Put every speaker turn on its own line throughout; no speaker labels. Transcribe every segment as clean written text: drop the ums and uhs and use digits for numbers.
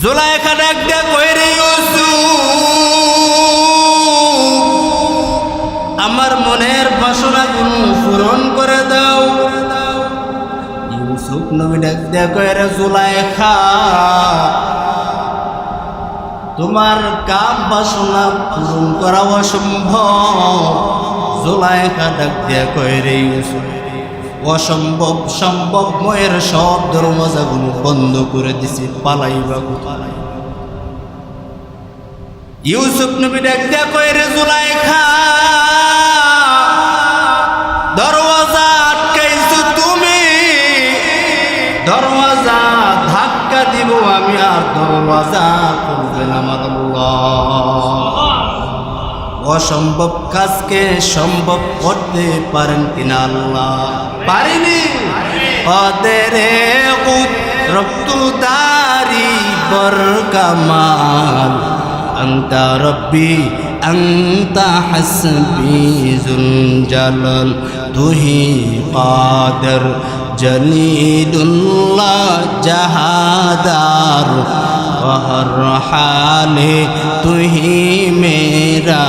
জুলাইখা ডাক দিয়া কইরে আমার মনের বাসনাগুলো পূরণ করে দাও। ইউসুফ নবী ডাক দিয়া কইরে জুলাইখা তোমার কাম বাসনা পূরণ করা অসম্ভব। জুলাইখা ডাক দিয়া কইরে ইউসুফ অসম্ভব সম্ভব ময়ের সব দরওয়াজাগুলো বন্ধ করে দিছি, পালাইবা কোথায়? ইউসুফ নবী ডাক দিয়া কইরে জুলাইখা দরওয়াজা আটকাইছো তুমি, দরওয়াজা ধাক্কা দিব আমি, আর দরওয়াজা খুলবে না আমার আল্লাহ। অসম্ভব কাজকে সম্ভব করতে পারেন কিনা আল্লাহ? পারিনি। কদরে রক্তদারি বরকামাল আনতা রব্বি আনতা হাসবি যুল জালাল তুহি কাদের জলিলুল্লাহ জাহাদার हर हाले तुही मेरा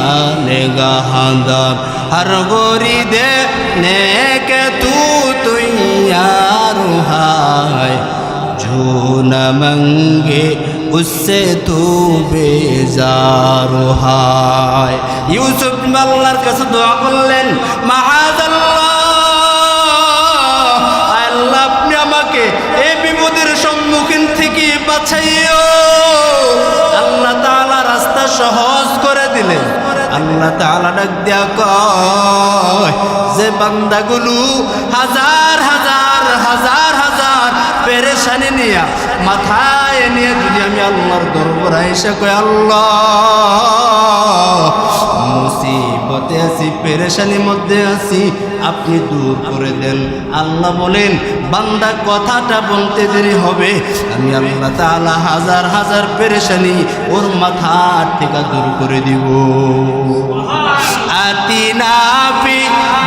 निगाहदार हर गोरी दे ने के तू यार हाय जो न मंगे उससे तू बेजार हाय। यूसुफ अल्लाहर काছে দোয়া করলেন, মাআযাল্লাহ আল্লাহ আপনি আমাকে এই বিপদের সম্মুখীন থেকে বাঁচাইও। আল্লাহ তাআলা রাস্তা সহজ করে দিলেন। আল্লাহ তাআলা ডাক দিয়া কয় যে বান্দাগুলো হাজার হাজার হাজার হাজার পেরেশানি নিয়ে মাথায় নিয়ে যদি আমি আল্লাহর দরবারে এসে কই আল্লাহ মুসিবতে আছি, পেরেশানির মধ্যে আছি, আপনি দূর করে দেন। আল্লাহ বলেন বান্দা কথাটা বলতে দেরি হবে, আমি আল্লাহ তাআলা হাজার হাজার পেরেশানি ওর মাথা থেকে দূর করে দিব। আতিনা ফি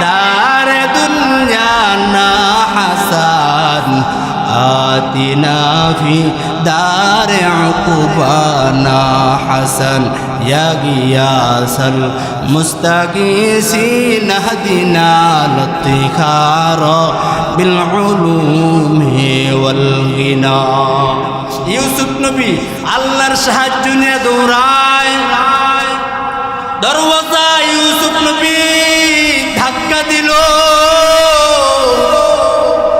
দারে দুনিয়া না হাসান আতিনা ফি দারে উকুবানা হাসান ইয়া গিয়াসাল মুস্তাগীসিন হাদিনা লতিখার বিল উলুমি ওয়াল গিনা। ইউসুফ নবী আল্লাহর সাহায্য নিয়ে দৌড়ায়। দরওয়াজা ইউসুফ নবী ধাক্কা দিল,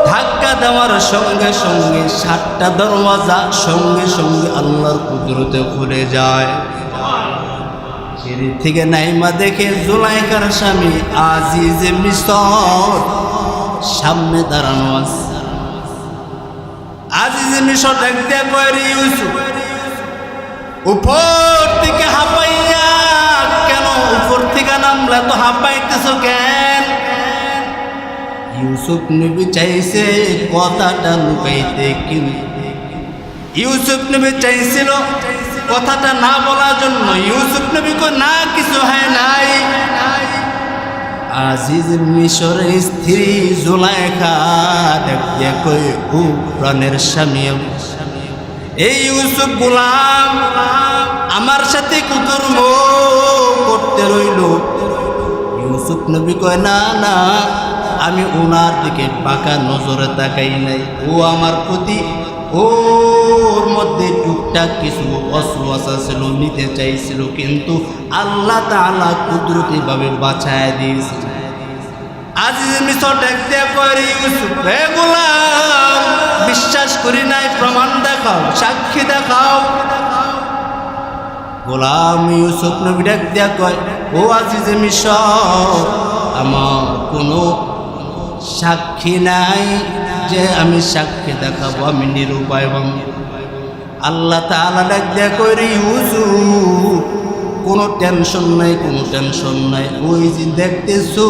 ধাক্কা দেওয়ার সঙ্গে সঙ্গে 7টা দরওয়াজা সঙ্গে সঙ্গে আল্লাহর কুদরতে খুলে যায়। সিঁড়ি থেকে নাইমা দেখে জুলাইখার স্বামী আজিজে মিশর সামনে দাঁড়ানো আছে। আজিজে মিশর দেখতে কয় ইউসুফ উপর থেকে হাঁপাইয়া কেন, উপর থেকে নামলা তো হাঁপাইতেছো কেন? ইউসুফ নবী চাইছে কথাটা লুকাইতে, কিন্তু ইউসুফ নবী চাইছিল কথাটা না বলার জন্য। ইউসুফ নবী কো না কিছু হয় নাই। আজিজ মিশরের স্ত্রী জুলাইখা দেখতে কই ও প্রাণের স্বামী এই ইউসুফ গোলাম আমার সাথে কুকর্ম করতে রইল। ইউসুফ নবী কয় না না, আমি ওনার দিকে পাকা নজরে তাকাই নাই, ও আমার প্রতি ওর মধ্যে টুকটাক কিছু অসুয়াশা ছিল, নিতে চাইছিল, কিন্তু আল্লাহ তাআলা কুদরতি ভাবে বাঁচায় দিয়েছে। আজিজ মিশর দেখতে পারি ইউসুফ হে গোলাম বিশ্বাস করি নাই, প্রমাণ দেখাও, সাক্ষী দেখাও। গোলাম ইউসুফ নবী দেখতে কয় ও আজিজ মিশর আমার কোনো সাক্ষী নাই যে আমি সাক্ষী দেখাবো, আমি নিরুপায়। আল্লাহ তাআলা দেখতে করি ইউসুফ কোনো টেনশন নাই, কোনো টেনশন নাই। ওই যে দেখতেছো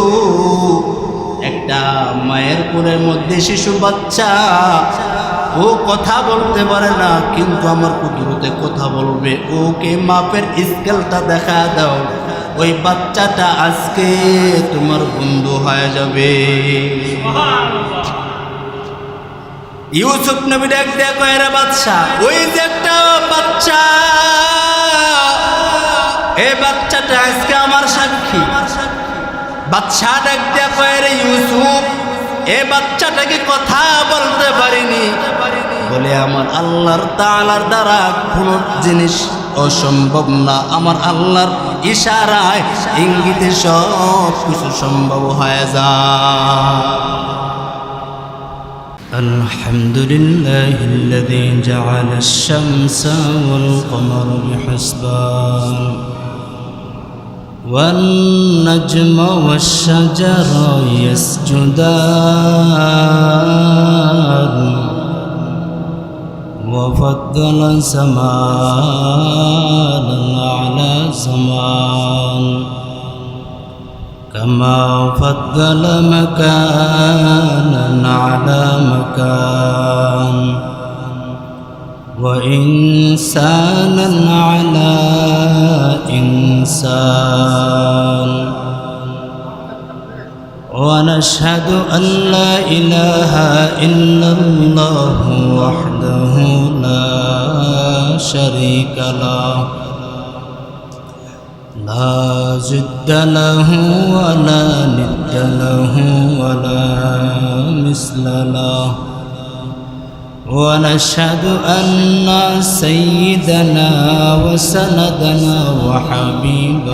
একটা মায়ের কোলের মধ্যে শিশু বাচ্চা, ও কথা বলতে পারে না, কিন্তু আমার কুদরতে কথা বলবে। ওকে মাপের স্কেলটা দেখা দাও, ওই বাচ্চাটা আজকে তোমার বন্ধু হয়ে যাবে। ইউসুফ নবী ডাক দেয়া কয় রে বাদশা, ওই যে একটা বাচ্চা বাচ্চাটা আজকে আমার সাক্ষী। বাদশা ডাক দিয়া কয়, রে ইউসুফ, এ বাচ্চাটাকে কথা বলতে পারিনি বলে আমার আল্লাহর তাআলার দ্বারা কোনো জিনিস অসম্ভব না। আমার আল্লাহর ইশারায় ইঙ্গিতে সব কিছু সম্ভব হয়ে যায়। আলহামদুলিল্লাহিল্লাযী জাআলাশ শামসা ওয়াল কমারা বিহিসবান والنجم والشجر يسجدان وفضل زمانا على زمان كما فضل مكانا على مكان وإنسانا على إنسان ونشهد أن لا إله إلا الله وحده لا شريك له لا ضد له ولا ند له ولا مثل له ونشهد أن سيدنا وسندنا وحبيب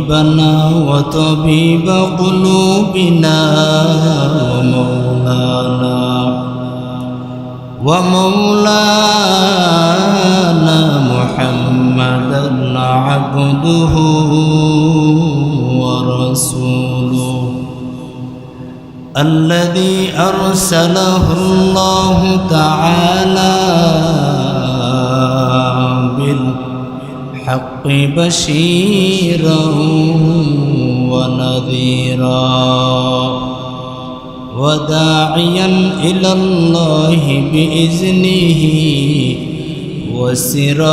ربنا وطبيب قلوبنا ومولانا محمدا عبده ورسوله الذي أرسله الله تعالى بالحق بشيرا ونذيرا وداعيا إلى الله بإذنه وسراجا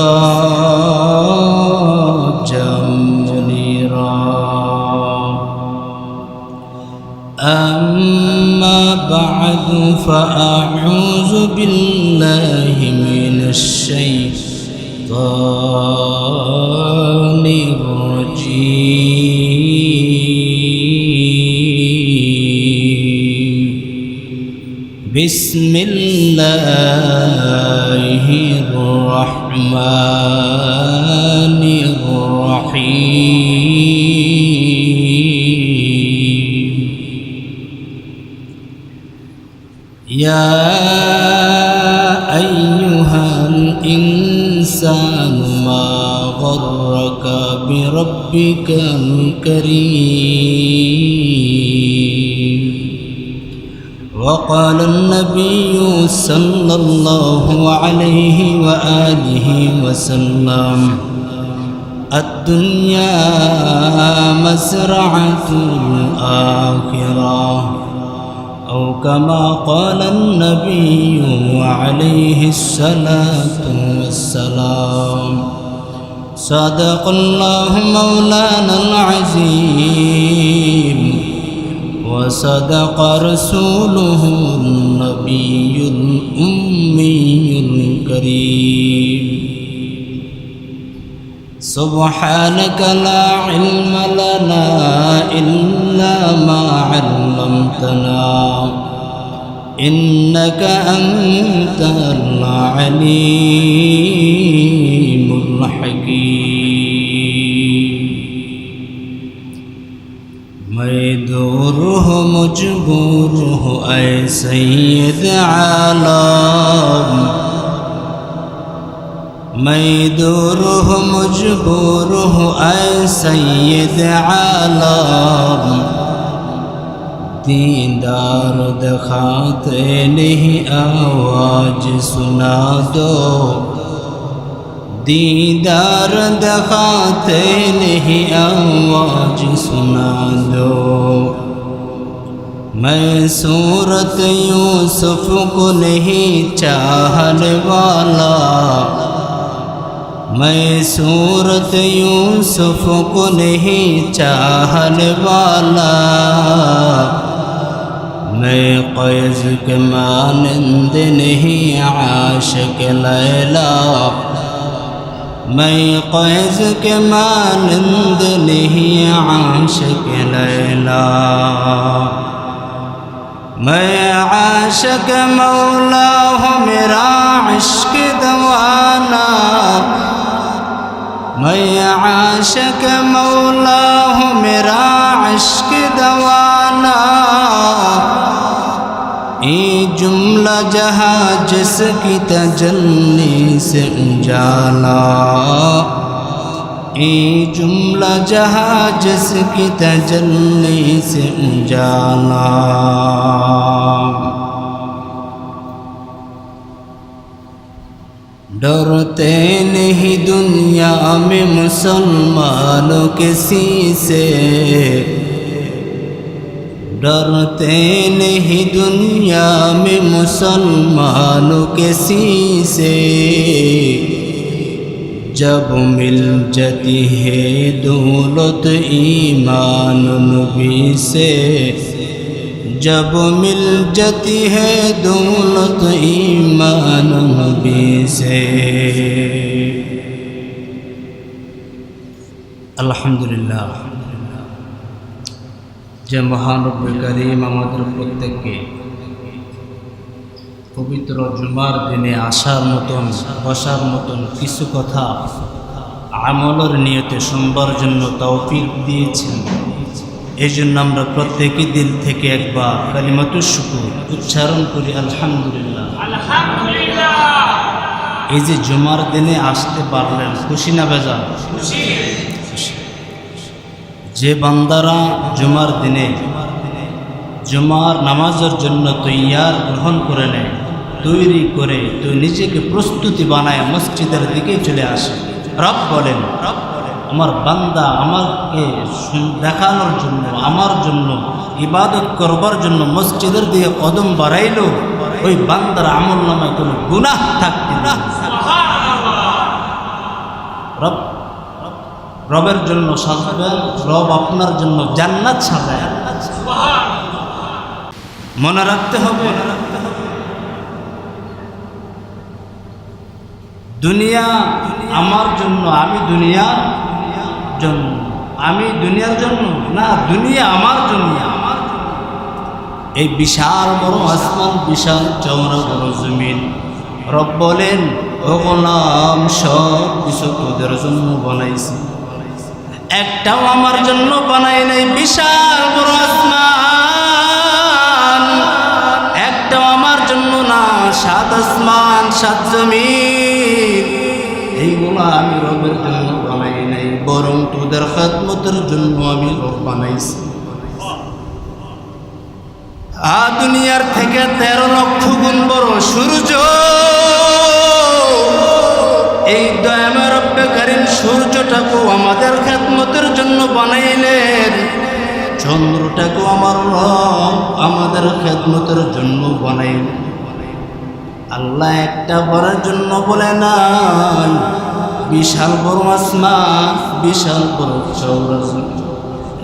منيرا أما بعد فأعوذ بالله من الشيطان الرجيم بسم الله الرحمن الرحيم يا أيها الإنسان ما غرك بربك الكريم وقال النبي صلى الله عليه وآله وسلم الدنيا مزرعة الآخرة أو كما قال النبي عليه الصلاة والسلام صدق الله مولانا العظيم وصدق رسوله النبي الأمي الكريم سبحانك لا علم لنا إلا ما علمتنا إنك أنت العليم الحكيم ميدوره مجبوره أي سيد عالم ميدوره مجبوره أي سيد عالم दीदार दिखाते नहीं आवाज सुना दो दीदार दिखाते नहीं आवाज सुना दो मैं सूरत यूसुफ को नहीं चाहने वाला मैं सूरत यूसुफ को नहीं चाहने वाला, मैं क़ैस के मानंद नहीं आशिक़ लैला, मैं क़ैस के मानंद नहीं आशिक़ लैला, मैं आशिक़ मौला हूँ मेरा इश्क़ दीवाना, मैं आशिक़ मौला हूँ मेरा इश्क़ दीवाना, ये जुमला जहाँ जिसकी तजल्ली से उजाला, ये जुमला जहाँ जिसकी तजल्ली से उजाला। डरते नहीं दुनिया में मुसलमानों किसी से, डरते नहीं दुनिया में मुसलमानों किसी से, जब मिल जाती है दौलत ईमान नबी से, जब मिल जाती है दौलत ईमान नबी से। अल्हम्दुलिल्लाह, যে মহান রব্বুল কারীম আমাদের প্রত্যেককে পবিত্র জুমার দিনে আসার মতন বসার মতন কিছু কথা আমলের নিয়তে শুনবার জন্য তৌফিক দিয়েছেন। এই জন্য আমরা প্রত্যেকই দিল থেকে একবার কালিমাতুশ শুকর উচ্চারণ করি, আলহামদুলিল্লাহ। আলহামদুলিল্লাহ। এই যে জুমার দিনে আসতে পারলেন, খুশি না বেজার? খুশি। যে বান্দারা জুমার দিনে জুমার নামাজের জন্য তৈয়ার গ্রহণ করে নেয়, তৈরি করে তো নিজেকে প্রস্তুতি বানায় মসজিদের দিকে চলে আসে, রব বলেন আমার বান্দা আমাকে দেখানোর জন্য, আমার জন্য ইবাদত করবার জন্য মসজিদের দিকে কদম বাড়াইল, ওই বান্দার আমল নামায় কোনো গুনাহ থাকবে না। রবের জন্য সাজাবেন, রব আপনার জন্য জান্নাত সাজায়। মনে রাখতে হবে, দুনিয়া আমার জন্য, আমি দুনিয়ার জন্য, আমি দুনিয়ার জন্য না, দুনিয়া আমার জন্য। এই বিশাল বড় আসমান, বিশাল চওড়া বড় জমিন, রব বলেন ও গোলাম সব কিছু তোদের জন্য বানাইছি, একটাও আমার জন্য বানাই নাই। বিশাল বড় আসমান একটাও আমার জন্য না, সাত আসমান সাত জমিন এইগুলো আমি রবের জন্য বানাই নাই, বরং তোদের খেদমতের জন্য আমি রব বানাইছি। দুনিয়ার থেকে 13 লক্ষ গুণ বড় সূর্য, এই দয়াময় রব্বে কারীম সূর্যটাকেও আমাদের খেদমতের জন্য বানাইলেন, চন্দ্রটাকেও আমার রব আমাদের খেদমতের জন্য বানাইলেন। আল্লাহ একটা বড়ের জন্য বলে না, বিশাল বড় আসমান, বিশাল বড় চওড়া জমিন,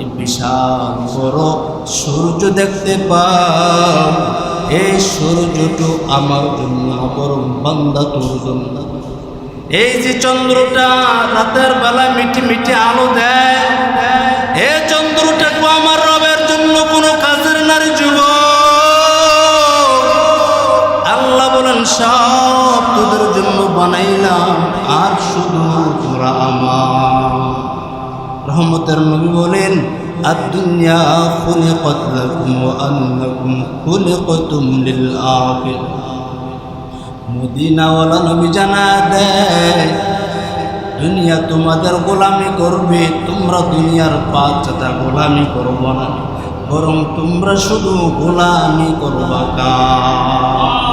এই বিশাল বড় সূর্য দেখতে পাও, এই সূর্যটা আমার জন্য, বরং বান্দা তোর জন্য। এই যে চন্দ্রটা রাতের বেলা মিটি মিটি আলো দেয়, এই চন্দ্রটাকে আমার রবের জন্য কোনো কাজের নারী যুব, আল্লাহ বলেন সব তোদের জন্য বানাইলাম, আর শুধু তোরা আমার। রহমতের নবী বলেন আদ-দুনিয়া খুলিকাত লাকুম ওয়া আন্নাকুম খুলিকতুম লিল আখিরাহ। মদিনাওয়ালা নবী জানা দেয় দুনিয়া তোমাদের গোলামি করবে, তোমরা দুনিয়ার বাচ্চাটা গোলামি করবো না, বরং তোমরা শুধু গোলামি করবা কার?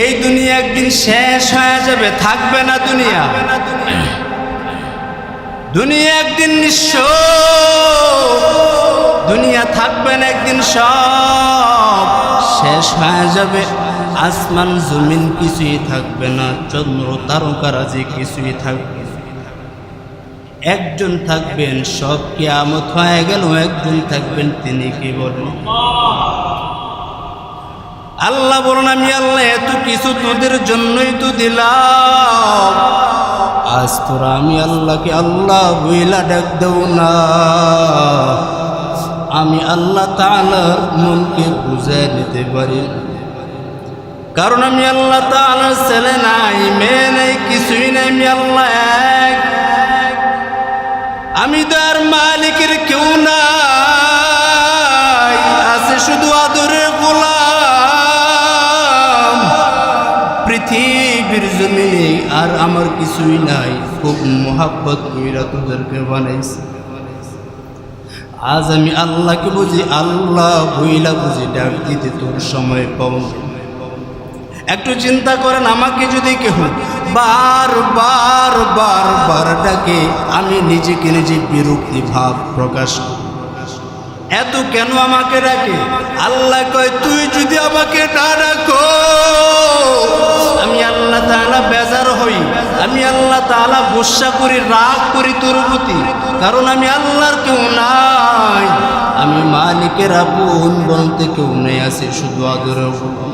এই দুনিয়া একদিন শেষ হয়ে যাবে, থাকবে না দুনিয়া। দুনিয়া একদিন নিঃস্ব, দুনিয়া থাকবে না, একদিন সব শেষ হয়ে যাবে। আসমান জমিন কিছুই থাকবে না, চন্দ্র তারকারাজি কিছুই থাকবে না। একজন থাকবেন, সব কিয়ামত হয়ে গেল, একজন থাকবেন, তিনি কি বলেন? আল্লাহ বলেন, আমি আল্লাহ এত কিছু তোদের জন্যই তো দিলাম, আজ তোরা আমি আল্লাহকে আল্লাহ বইলা ডাক দেও না। আমি আল্লাহ তাআলার মনকে বুঝে নিতে পারি, কারণ আমি আল্লাহ তাআলার ছেলে নাই, মেয়ে নাই, কিছুই নাই। আমি আল্লাহ এক, আমি তার মালিকের কেউ নাই, আছে শুধু আদরের গোলাম পৃথিবীর জমিনে, আর আমার কিছুই নাই। খুব মোহাব্বত কইরা তোদেরকে বানাইছি। আজ আমি আল্লাহকে বুঝি, আল্লাহ বইলা বুঝি ডাক দিতে তোর সময় পাও। একটু চিন্তা করেন, আমাকে যদি কেহ বার ডাকে, আমি নিজেকে নিজে বিরক্তি ভাব প্রকাশ করি। এত কেন আমাকে ডাকে? আল্লাহ কয়, তুই যদি আমাকে না ডাকো আমি আল্লাহ তাআলা বেজার হই, আমি আল্লাহ তাআলা গুসা করি, রাগ করি তোর প্রতি, কারণ আমি আল্লাহর কেউ নাই, আমি মালিকের আপন বলতে কেউ নেই, আছে শুধু আদরের গোলাম।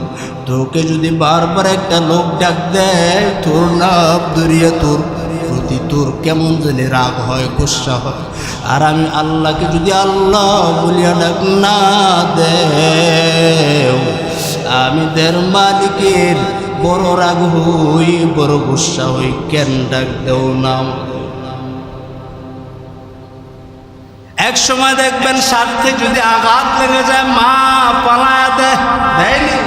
তোকে যদি বারবার একটা লোক ডাক দেয়, তোর নাম ধরিয়া তোর প্রতি তোর কেমন জানি রাগ হয়, গুসা হয়। আর আমি আল্লাহকে যদি আল্লাহ বলিয়া ডাক না দে, আমি দের মালিকের বড় রাগ হই, বড় গুসা হই, কেন ডাক দেও না। এক সময় দেখবেন স্বার্থে যদি আঘাত লেগে যায়, মা পালায়া দেয়নি,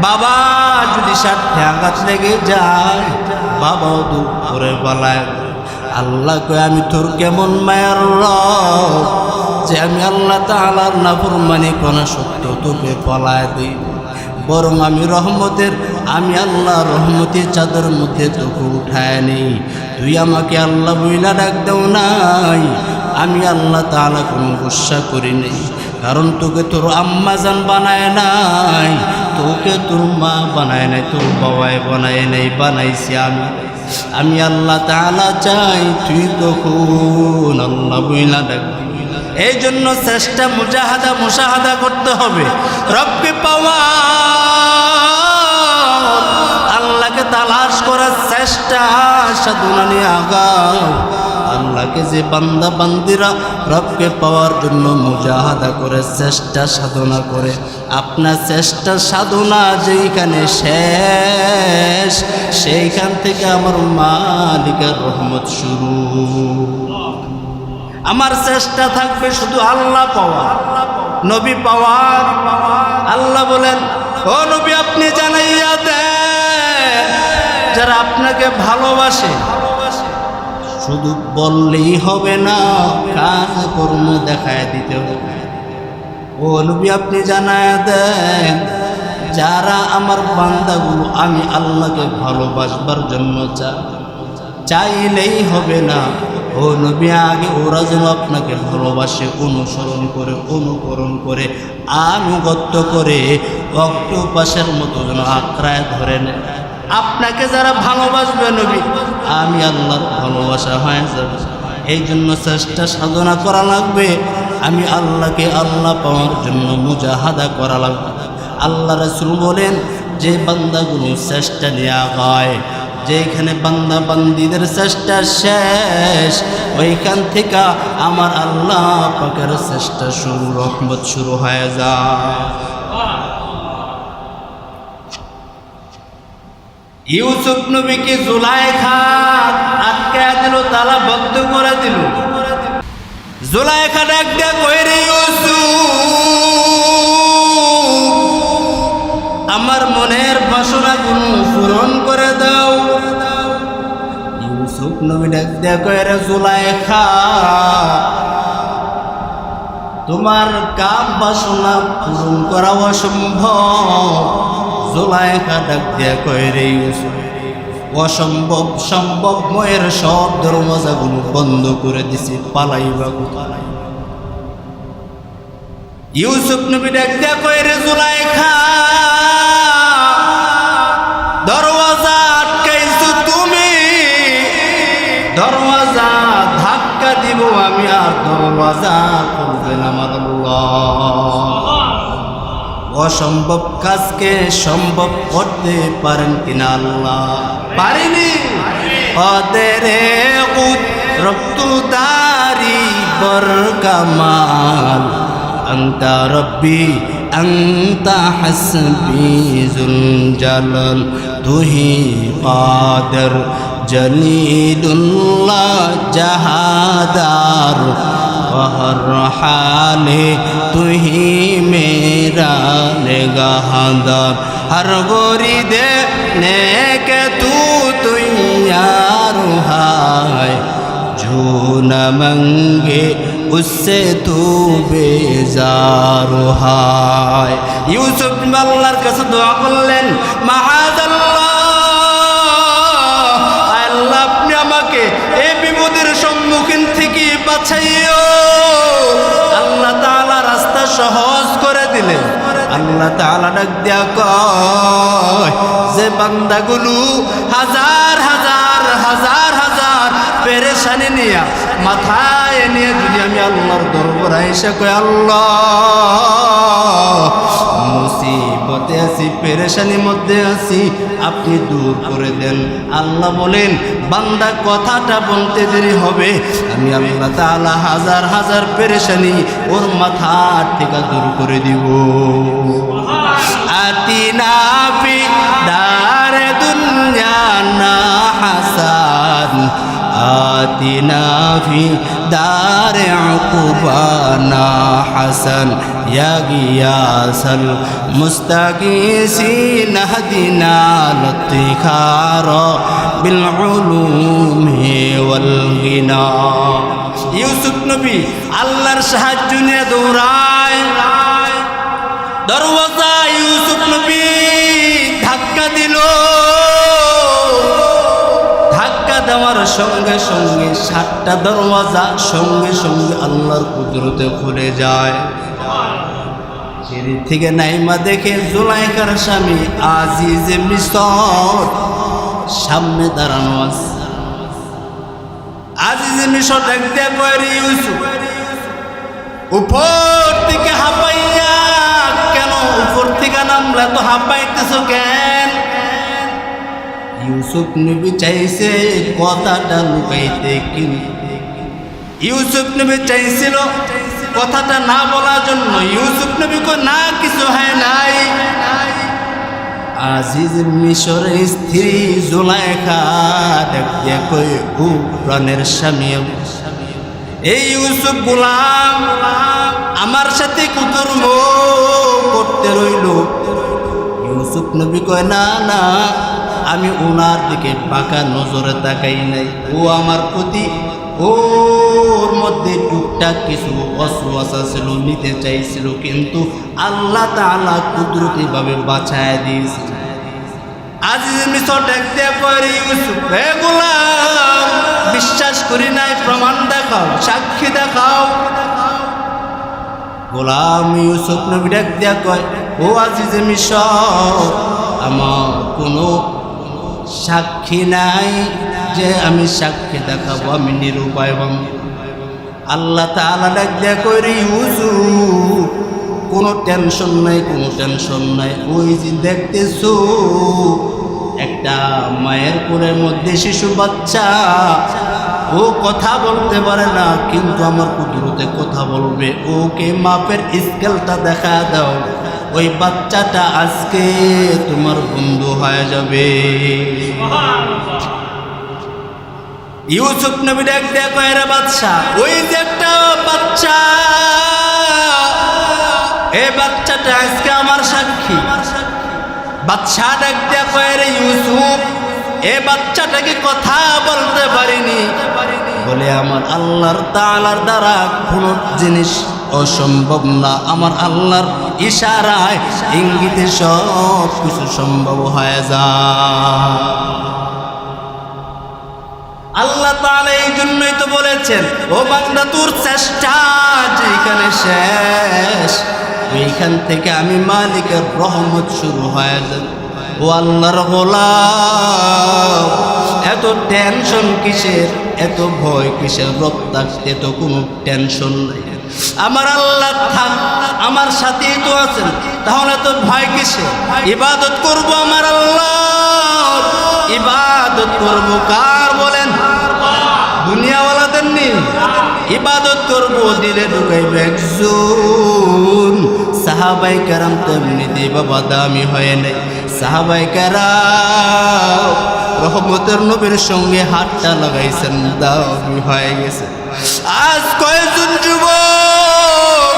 বাবা যদি স্বার্থে আঘাত লেগে যায়, বাবাও দুঃখ করে পালায়। আল্লাহ কয়, আমি তোর কেমন মায়ার রব যে আমি আল্লাহ তাআলার নাফরমানি কোনা সত্য তোকে পালায় দিই, বরং আমি রহমতের, আমি আল্লাহ রহমতের চাদর মধ্যে তোকে উঠায় নেই। তুই আমাকে আল্লাহ বইলা ডাক দেও নাই, আমি আল্লাহ তাআলা কোনো গুসা করি নেই, কারণ তোকে তোর আম্মা জান বানায় নাই, তোকে তোর মা বানায় নাই, তোর বাবাই বানায় নাই, বানাইছি আমি আল্লাহ তাআলা চাই তুই তখন আল্লাহ বইলা ডাক। এই জন্য চেষ্টা মুজাহাদা করতে হবে, রবকে পাওয়া, আল্লাহকে তালাশ করার চেষ্টা, সাধনা নিয়ে আগাও। আল্লাহকে যে বান্দা বান্দিরা রবকে পাওয়ার জন্য মুজাহাদা করে, চেষ্টা সাধনা করে, আপনার চেষ্টা সাধনা যেইখানে শেষ, সেইখান থেকে আমার মালিকের রহমত শুরু। আমার চেষ্টা থাকবে শুধু আল্লাহ পাওয়া, নবী পাওয়ার। আল্লাহ বলেন, ও নবী আপনি জানাইয়া দেন, যারা আপনাকে ভালোবাসে, শুধু বললেই হবে না, কাজ কর্ম দেখায় দিতে হবে। ও নবী আপনি জানাইয়া দেন, যারা আমার বান্দাগুলো আমি আল্লাহকে ভালোবাসবার জন্য চাইলেই হবে না, ও নবী আগে ওরা যেন আপনাকে ভালোবাসে, অনুকরণ করে আনুগত্য করে, অক্টোপাসের মতো যেন আঁকড়ায় ধরে নেয়। আপনাকে যারা ভালোবাসবে নবী, আমি আল্লাহর ভালোবাসা হয়ে যাবে। এই জন্য চেষ্টা সাধনা করা লাগবে, আমি আল্লাহকে আল্লাহ পাওয়ার জন্য মুজাহাদা করা লাগবে। আল্লাহ রাসূল বলেন, যে বান্দাগুলো চেষ্টা নেওয়া হয়, যেখানে বান্দা বান্দিদের চেষ্টা শেষ, ওইখান থেকে আমার আল্লাহ পাকের চেষ্টা শুরু, রহমত শুরু হয়ে যায়। ইউসুফ নবীকে জুলাইখা আটকে দিল, তালা বদ্ধ করে দিল। জুলাইখা ডাক দিয়া কই, রে ইউসুফ, আমার মনের বাসনাগুলো পূরণ করে দাও। ইউসুফ নবী ডাক দিয়া কই, রে জুলাইখা, তোমার কাম বাসনা পূরণ করা অসম্ভব। জুলাইখা ডাক দিয়া কই, রে ইউসুফ, অসম্ভব সম্ভবময়ের সব দরওয়াজাগুলো বন্ধ করে দিছি, পালাইবা কোথায়? ইউসুফ নবী ডাক দিয়া কই, রে জুলাইখা, দরওয়াজা ধাক্কা দিব আমি, আর দরওয়াজা খুলবেন আমার আল্লাহ। অসম্ভব কাজকে সম্ভব করতে পারেন কিনা আল্লাহ? পারিনি। কদরে রক্তদারি বরকামাল আনতা রব্বি আনতা হাসবি যুল জালাল তুহি কাদের জলিলুল্লাহ জাহাদার হর হালে তুহি মেরা নিগাহদার হর গোরি দে নেকে তু यार हाय जो न मंगे उससे तू बेजार हाय। यूसुफ আল্লাহর কাছে দোয়া করলেন, মাহাদাল্লাহ, আল্লাহ আপনি আমাকে এই বিপদের সম্মুখীন থেকে বাঁচাইও। আল্লাহ তাআলা রাস্তা সহজ করে দিলেন। আল্লাহ তাআলা ডাক দিয়া কয় যে বান্দাগুলো হাজার হাজার হাজার হাজার পেরেশানি নিয়ে মাথায় নিয়ে যদি আমি আল্লাহর দরবারে এসে কই আল্লাহ মুসিবতে আছি, পেরেশানির মধ্যে আছি, আপনি দূর করে দেন। আল্লাহ বলেন বান্দা কথাটা বলতে দেরি হবে, আমি আল্লাহ তাআলা হাজার হাজার পেরেশানি ওর মাথা থেকে দূর করে দিব। আতিনা ফি দারে দুনিয়া না হাসান আতিনা ফি দারে উকুবানা হাসান ইয়া গিয়াসাল মুস্তাগীসিন হাদিনা লতিখার বিল উলুমি ওয়াল গিনা। ইউসুফ নবী আল্লাহর সাহায্য নিয়ে দৌড়ায়। দরওয়াজা ইউসুফ নবী ধাক্কা দিল। ধাক্কা দেওয়ার সঙ্গে সঙ্গে 7টা দরওয়াজা সঙ্গে সঙ্গে আল্লাহর কুদরতে খুলে যায়। সিঁড়ি থেকে নাইমা দেখে জুলাইখার স্বামী আজিজে মিশর সামনে দাঁড়ানো আছে। আজিজে মিশর দেখতে কয় ইউসুফ উপর থেকে হাঁপাইয়া কেন, উপর থেকে নামলে তো হাঁপাইতেছ কেন? ইউসুফ নবী চাইছে কথাটা লুকাইতে, কিন্তু ইউসুফ নবী চাইছিল কথাটা না বলার জন্য। ইউসুফ নবী কয় না, কিছু হয় নাই। আজিজ মিশরের স্ত্রী জুলাইখা দেখতে কই ও প্রাণের স্বামী, এই ইউসুফ গোলাম আমার সাথে কুকর্ম করতে রইল। ইউসুফ নবী কয় না না, আমি ওনার দিকে পাকা নজরে তাকাই নাই। ও আমার প্রতি ওর মধ্যে টুকটাক কিছু ওয়াসওয়াসা ছিল, নিতে চাইছিল, কিন্তু আল্লাহ তাআলা কুদরতিভাবে বাঁচায় দিয়েছে। আজিজ মিশর দেখতে পারি ইউসুফ, হে গোলাম বিশ্বাস করি নাই, প্রমাণ দেখাও, সাক্ষী দেখাও। গোলাম ইউসুফ নবী ডাক দিয়া কয়, ও আজিজ মিশর, আমার কোনো সাক্ষী নাই যে আমি সাক্ষী দেখাবো, আমি নিরুপায়। আল্লাহ তাআলা ডাক দিয়া কয়, ইউসুফ কোনো টেনশন নাই, কোনো টেনশন নাই। ওই যে দেখতেছো একটা মায়ের কোলের মধ্যে শিশু বাচ্চা, ও কথা বলতে পারে না, কিন্তু আমার কুদরতে কথা বলবে। ওকে মাপের স্কেলটা দেখা দাও, ওই বাচ্চাটা আজকে তোমার বন্ধু হয়ে যাবে। ইউসুফ নবী ডাক দিয়া কয়, রে বাদশা, ওই যে একটা বাচ্চা, এই বাচ্চাটা আজকে আমার সাক্ষী। বাদশা ডাক দিয়া কয়, রে ইউসুফ, এই বাচ্চাটাকে কথা বলতে পারিনি বলে আমার আল্লাহর তাআলার দ্বারা কোনো জিনিস অসম্ভব না। আমার আল্লাহর ইশারায় ইঙ্গিতে সব কিছু সম্ভব হয়ে যায়। আল্লাহ তাআলা এই জন্যই তো বলেছেন, ও বান্দা তোর চেষ্টা যেখানে শেষ, ওইখান থেকে আমি মালিকের রহমত শুরু হয়ে যাবে। ও আল্লাহর গোলাম, এত টেনশন কিসের, এত ভয় কিসের? রব থাকতে তো কোনো টেনশন নাই। আমার আল্লাহ থাক, আমার সাথেই তো আছেন, তাহলে তো ভয় কিসের? ইবাদত করব আমার আল্লাহ, ইবাদত করব কার বলেন? দুনিয়াওয়ালাদের নেই। ইবাদত করব দিলে ঢুকাইবে একজন। সাহাবাই কেরাম তো এমনিতেই বাবা দামি হয় নাই। সাহাবাই কেরাম রহমতের নবীর সঙ্গে হাতটা লাগাইছেন, দামি হয়ে গেছে। আজ কয়েকজন যুবক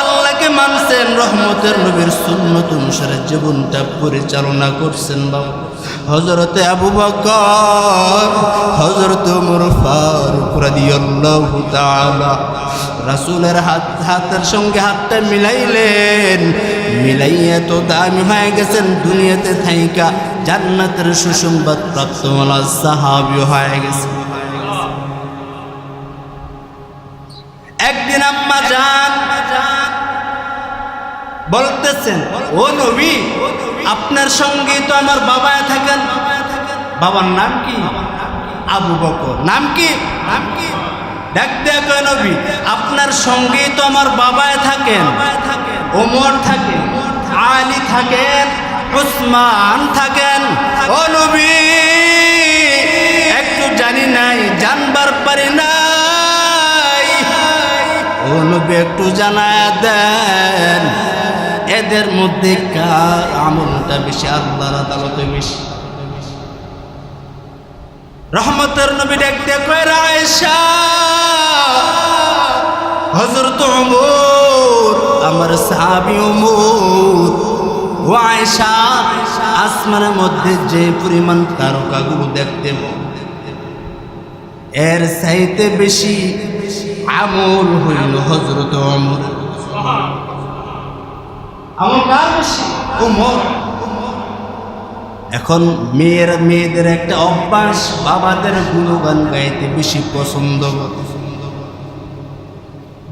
আল্লাহকে মানছেন, রহমতের নবীর সুন্নত অনুসারে জীবনটা পরিচালনা করছেন বাবা। হযরতে আবু বকর, হযরতে ওমর ফারুক রাদিয়াল্লাহু তাআলা রাসূলের হাতের সঙ্গে হাতটা মিলাইলেন, মিলাইয়া তো দামি হয়ে গেছেন। দুনিয়াতে থাইকা জান্নাতের সুসংবাদ প্রাপ্ত ওয়ালা সাহাবী হয়ে গেছে। একদিন আম্মা জান বলতেছেন, ও নবী, আপনার সঙ্গে তো আমার বাবা থাকেন। বাবার নাম কি? আবু বকর। নাম কি? ডাক দেখো নবী, আপনার সঙ্গেই তো আমার বাবায় থাকেন, ওমর থাকেন, আলী থাকেন, উসমান থাকেন। ও নবী, একটু জানি নাই, জানবার পারি নাই। ও নবী, একটু জানায় দেন, এদের মধ্যে কার আমলটা বেশি আল্লাহর আদালতে বেশি? রহমতের নবী দেখতে কইরা আয়েশা, হযরত ওমর, আমার সাহাবী ওমর ও আয়েশা, আসমানের মধ্যে যে পরিমাণ তারকাগুলো দেখতে, এর চাইতে বেশি আমল হইল হযরত ওমর। আমল কার বেশি? ওমর। এখন মেয়েদের একটা অভ্যাস, বাবাদের গুণগান গাইতে বেশি পছন্দ করে।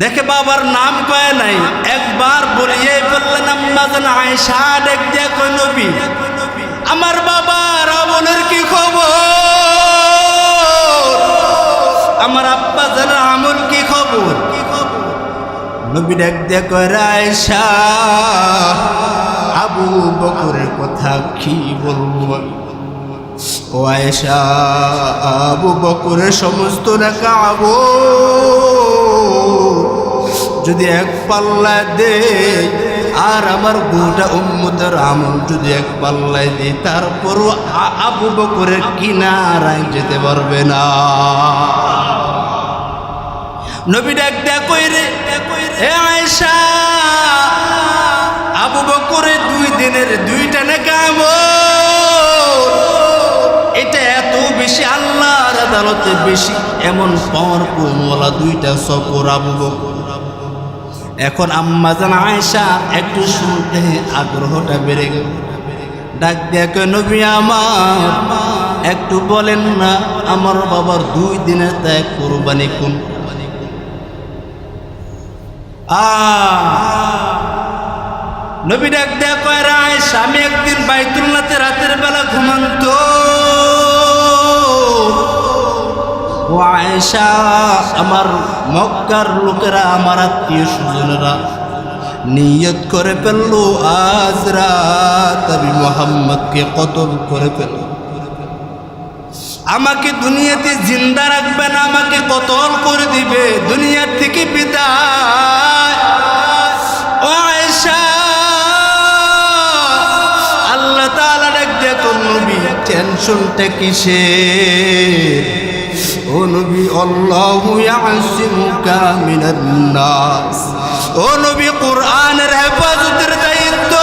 দেখে বাবার নাম কয় নাই, একবার বলিয়ে বললেন আম্মা জান আয়েশা, দেখ দেখো নবী, আমার বাবার আমলের কি খবর? আমার আব্বা জান আমল কি খবর? নবী ডাক দিয়া কয়, আয়েশা, আবু বকরের কথা কি বলবো? ও আয়েশা, আবু বকরের সমস্ত নেকাবো যদি এক পাল্লায় দে, আর আমার গোটা উম্মতের আমল যদি এক পাল্লায় দে, তারপরও আবু বকরের কিনারায় যেতে পারবে না। নবী ডাক দেয়া কই রে, হে আয়েশা, আবু বকরের 2 দিনের 2টা নেক আমল, এটা এত বেশি আল্লাহর আদালতে বেশি, এমন পাওয়ার কোনওয়ালা 2টা সফর আবু বকর। এখন আম্মা জান আয়েশা একটু শুনতে আগ্রহটা বেড়ে গেল। ডাক দেয়া কই, নবী আমার, একটু বলেন না আমার বাবার 2 দিনের ত্যাগ কুরবানি কোন? নবী ডাক দেয়া কয়, আয়েশা, আমি একদিন বাইতুল্লাহতে রাতের বেলা ঘুমান্ত। ও আয়েশা, আমার মক্কার লোকেরা, আমার আত্মীয় স্বজনেরা নিয়ত করে ফেললো, আজ রাত আমি মুহাম্মদকে কতল করে ফেলল। আমাকে দুনিয়াতে জিন্দা রাখবে না, আমাকে কতল করে দিবে, দুনিয়ার থেকে বিদায়। ও আয়েশা, আল্লাহ তাআলা ডাক দেয়া কোন নবী, টেনশনটা কিসের? ও নবী, আল্লাহু ইয়াসিমুকা মিনান নাস। ও নবী, কোরআনের হেফাজতের দায়িত্ব,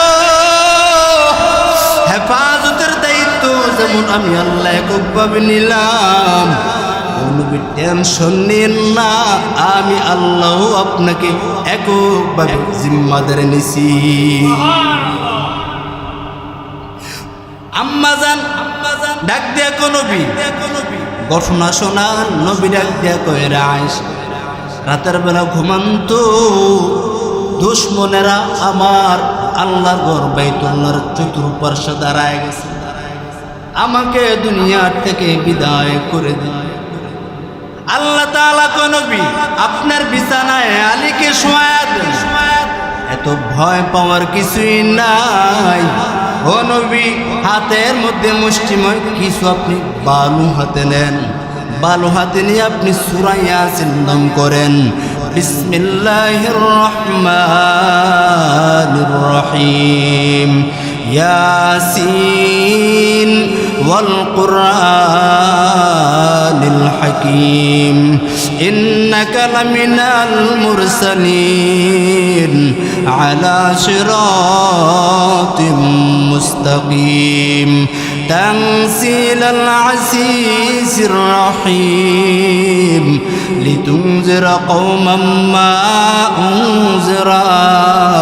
হেফাজতের দায়িত্ব যেমন আমি আল্লাহ এককভাবে নিলাম, ও নবী টেনশন নিন না, আমি আল্লাহ আপনাকে এককভাবে জিম্মাদার নিছি। আম্মা জান ডাক দেয়া কোন নবী, ঘটনা শোনান। নবী ডাক দেয়া কয়, আয়েশা, রাতের বেলা ঘুমান্ত, দুশমনেরা আমার আল্লাহর ঘর বাইতুল্লাহর চতুর্পার্শ্বে দাঁড়ায় গেছে। আমাকে দুনিয়ার থেকে বিদায় করে দিন। আল্লাহ তাআলা কয় নবী আপনার বিছানায় আলীকে শোয়া দেন। এত ভয় পাওয়ার কিছুই নাই। ও নবী হাতের মধ্যে মুষ্টিময় কিছু আপনি বালু হাতে নেন, বালু হাতে নিয়ে আপনি সূরা ইয়াসিন নাম করেন, বিসমিল্লাহির রহমানির রহিম, ইয়াসিন ওয়াল কুরআনিল হাকীম, ইন্নাকা লামিনাল মুরসালিন আলা সিরাতিম মুস্তাকিম, তানসিলাল আজিজির রহিম, লিতুনজিরা কওমান মা উনজিরা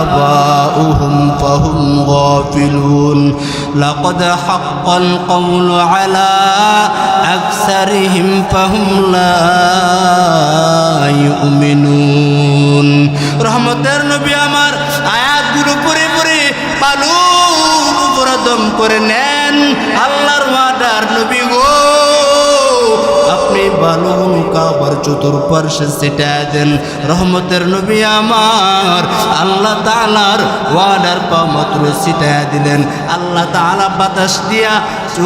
আবাউহুম ফাহুম গাফিলুন, লাকাদ হাক্কাল কওলু আলা আকসারিহিম ফাহুম লা ইউমিনুন। রহমতের নবী আমার আয়াতগুলো পড়ে পড়ে বালুর উপর দম করে নেন। আল্লাহর ওয়াদার নবী গো আপনি বালুগুলো কাবার চতুর্পার্শ্বে ছিটায় দেন। রহমতের নবী আমার আল্লাহ তাআলার ওয়াদার পাওয়া মাত্র ছিটায় দিলেন। আল্লাহ তাআলা বাতাস দিয়া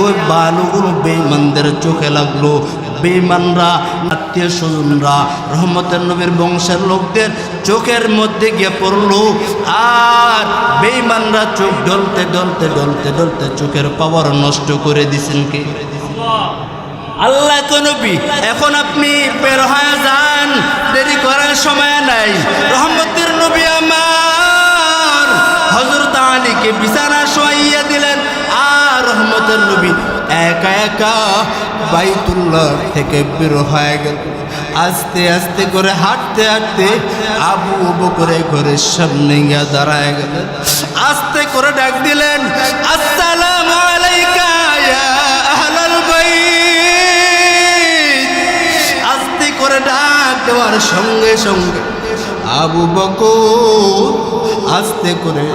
ওই বালুগুলো বেঈমানদের চোখে লাগলো। বেঈমানরা, আত্মীয় স্বজনরা, রহমতের নবীর বংশের লোকদের চোখের মধ্যে গিয়ে পড়লো। আর বেঈমানরা চোখ ডলতে ডলতে ডলতে ডলতে চোখের পাওয়ার নষ্ট করে দিছেন কে? আল্লাহ। তো নবী এখন আপনি বের হয়ে যান, দেরি করার সময় নাই। রহমতের নবী আমার হযরত আলীকে বিছানা শোয়াইয়া দিলেন। আর রহমতের নবী একা একা বাইতুল্লাহ থেকে বের হয়ে গেল। আস্তে আস্তে করে হাঁটতে হাঁটতে আবু বকরের ঘরের সামনে গিয়ে দাঁড়ায় গেলেন। আস্তে করে ডাক দিলেন, আসসালামু আলাইকা ইয়া আহলাল বাইত। আস্তে করে ডাক দেওয়ার সঙ্গে সঙ্গে আবু বকর আস্তে করে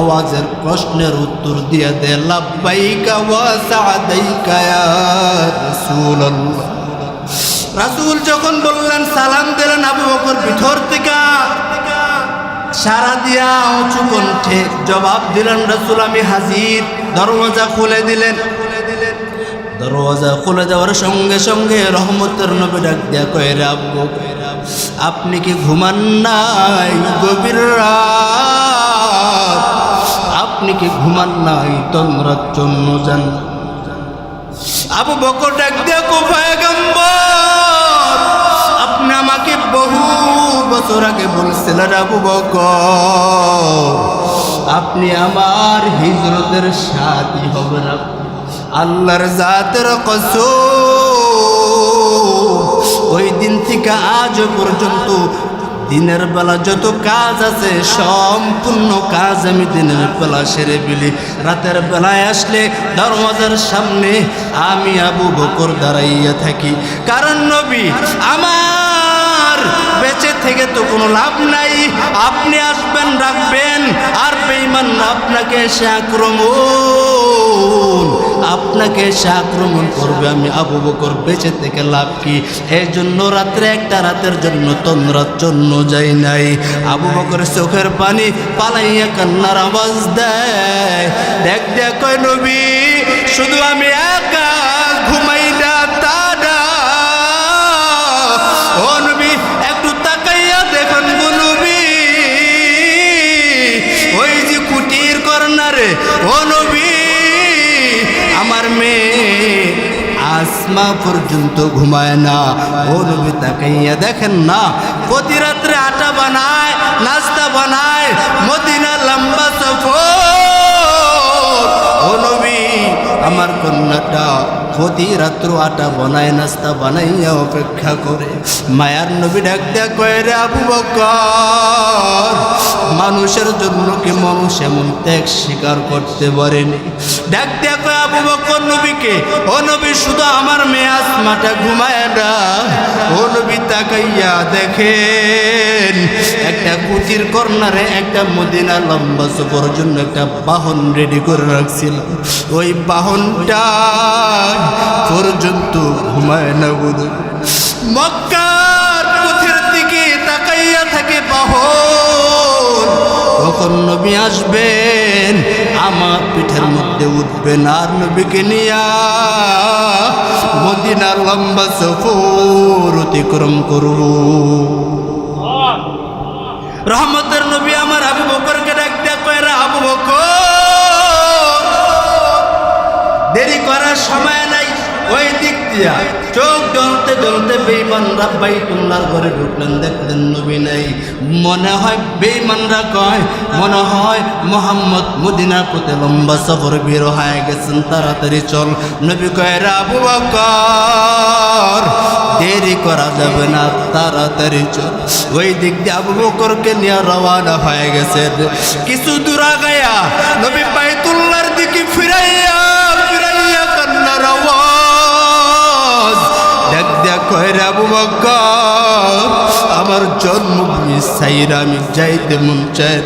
আওয়াজের প্রশ্নের উত্তর দিয়ে দেয়, লাব্বাইকা ওয়া সা'দাইকা ইয়া রাসূলুল্লাহ। রাসূল যখন বললেন, সালাম দিলেন, আবু বকর ভিতর থেকে সারা দিয়া উঁচু কণ্ঠে জবাব দিলেন, রাসূল আমি হাজির। দরওয়াজা খুলে দিলেন। দরওয়াজা খুলে দেওয়ার সঙ্গে সঙ্গে রহমতের নবী ডাক দিয়া কয়, রে আবু বকর আপনি কি ঘুমান নাই? গভীর রাত, আপনি কি ঘুমান নাই? তোমরা জন্য যান। আবু বকর ডাক দিয়া কয়, পয়গম্বর আপনি আমাকে বহু বছর আগে বলছিলেন আবু বকর আপনি আমার হিজরতের সাথী হবেন। আল্লাহর জাতের কসম ওই দিন থেকে আজ পর্যন্ত দিনের বেলা যত কাজ আছে সম্পূর্ণ কাজ আমি দিনের বেলা সেরে ফেলি। রাতের বেলায় আসলে দরওয়াজার সামনে আমি আবু বকর দাঁড়াইয়া থাকি। কারণ নবী আমার বেঁচে থেকে তো কোনো লাভ নাই। আপনি আসবেন, রাখবেন, আর বেঈমান আপনাকে এসে আক্রমণ করবে। আমি আবু বকর বেঁচে থেকে লাভ কি? এই জন্য রাত্রে একটা রাতের জন্য তোমরার জন্য যাই নাই। আবু বকরের চোখের পানি পালাইয়া কান্নার আওয়াজ দেয়। দেখ দেখ কয় নবী শুধু আমি একা ঘুমাই না তা না। ও নবী একটু তাকাইয়া দেখুন গো নবী, ওই যে কুটির কর্নারে ও নবী আমার মেয়ে আসমা পর্যন্ত ঘুমায় না। ও নবী তাকাইয়া দেখেন না, প্রতি রাত্রে আটা বানায়, নাস্তা বানায়, মদিনা লম্বা সফর। ও নবী আমার কন্যাটা প্রতি রাত্র আটা বানায় নাস্তা বানাইয়া অপেক্ষা করে। মায়ার নবী ডাক দেয়া কয়, রে আবু বকর, মানুষের জন্য কি মানুষ এমন ত্যাগ স্বীকার করতে পারেনি? ডাক দেয়া কয় আবু বকর নবীকে, ও নবী শুধু আমার মেয়ে আসমাটা ঘুমায় না, ও নবী তাকাইয়া দেখেন একটা কুটির কর্নারে একটা মদিনা লম্বা সফর জন্য একটা বাহন রেডি করে রাখছিল, ওই বাহনটা পর্যন্ত ঘুমায় না। গুরু মক্কার পথের দিকে তাকাইয়া থাকে বাহন, তখন নবী আসবেন, আমার পিঠের মধ্যে উঠবেন, আর নবীকে নিয়া মদিনার লম্বা সফর অতিক্রম করব। রহমতের নবী আমার আবু বকরকে ডাক দেয়া কয়, রে আবু বকর, দেরি করার সময় নাই। ওই দিক দিয়া চোখ জ্বলতে জ্বলতে বেঈমানরা বাইতুল্লাহর ঘরে ঢুকলেন, দেখলেন নবী নাই। মনে হয় বেঈমানরা কয়, মনে হয় মুহাম্মদ মদিনার পথে লম্বা সফর বের হয়ে গেছেন, তাড়াতাড়ি চল। নবী কয়, রে আবু বকর, দেরি করা যাবে না, তাড়াতাড়ি চল। ওই দিক দিয়ে আবু বকরকে নিয়ে রওয়ানা হয়ে গেছেন। কিছু দূর আগায়া নবী বাইতুল্লাহর দিকে ফিরাইয়া কান্নার আওয়াজ। ডাক দেয়া কয়, রে আবু বকর, আমার জন্মভূমি সাইরা আমি যাইতে মন চায়,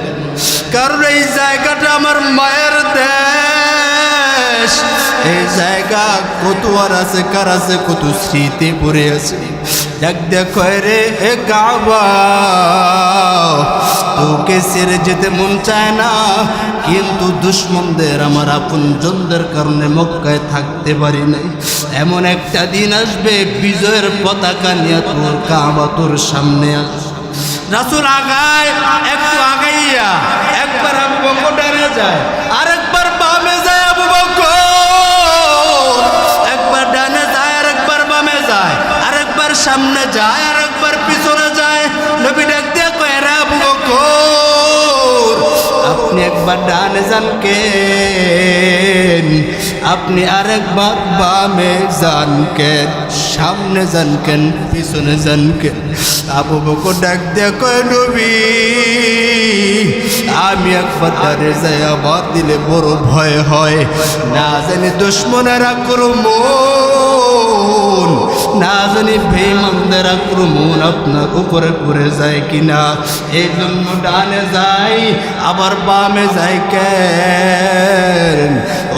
কারণ এই জায়গাটা আমার মায়ের দেশ। এই জায়গা কত আর আছে, কার আছে, কত স্মৃতি পড়ে আছে। ডাক দেয়া কয়, রে এ কাবা, তোকে ছেড়ে যেতে মন চায় না, কিন্তু দুশ্মনদের আমার আপনজনদের কারণে মক্কায় থাকতে পারি নাই। এমন একটা দিন আসবে বিজয়ের পতাকা নিয়ে তোর কাবা তোর সামনে আসবে। রাসূল আগায়, একটু আগাইয়া একবার আবু বকর ডানে যায়, আরেকবার বামে যায়। আবু বকর একবার ডানে যায়, আরেকবার বামে যায়, আরেকবার সামনে যায়, আরেকবার পিছনে যায়। নবী ডাক দিয়ে কয়, রে আবু বকর, আপনি একবার ডানে যান কেন, আপনি আরেকবার বামে যান কেন, সামনে যান কেন, পিছনে যান কেন? আবু বকর ডাক দিয়ে কয়, নবী, আমি একবার ডানে যাই, আবার দিলে বড় ভয় হয়, না জানি দুশ্মনের আক্রমণ, না জানি বেঈমানদের আক্রমণ আপনার উপরে পড়ে যায় কিনা, এই জন্য ডানে যাই আবার বামে যাই কেন?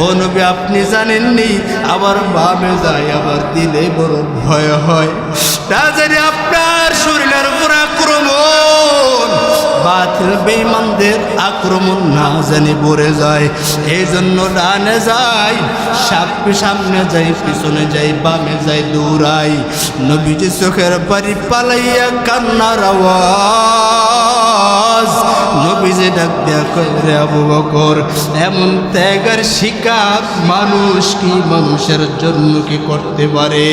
ও নবী, আপনি জানেননি আবার বামে যাই, আবার দিলে বড় ভয় হয়, না জানি আপনার শরীরের উপর আক্রমণ, বাতিল বেঈমানদের আক্রমণ না জানি পড়ে যায়, এই জন্য ডানে যাই, সামনে যাই, পিছনে যাই, বামে যাই, দৌড়াই। নবীজি চোখের পানি পালাইয়া কান্নার আওয়াজ। নবীজি ডাক দেয়া কয়, রে আবু বকর, এমন ত্যাগের শিকার মানুষ কি মানুষের জন্য কি করতে পারে?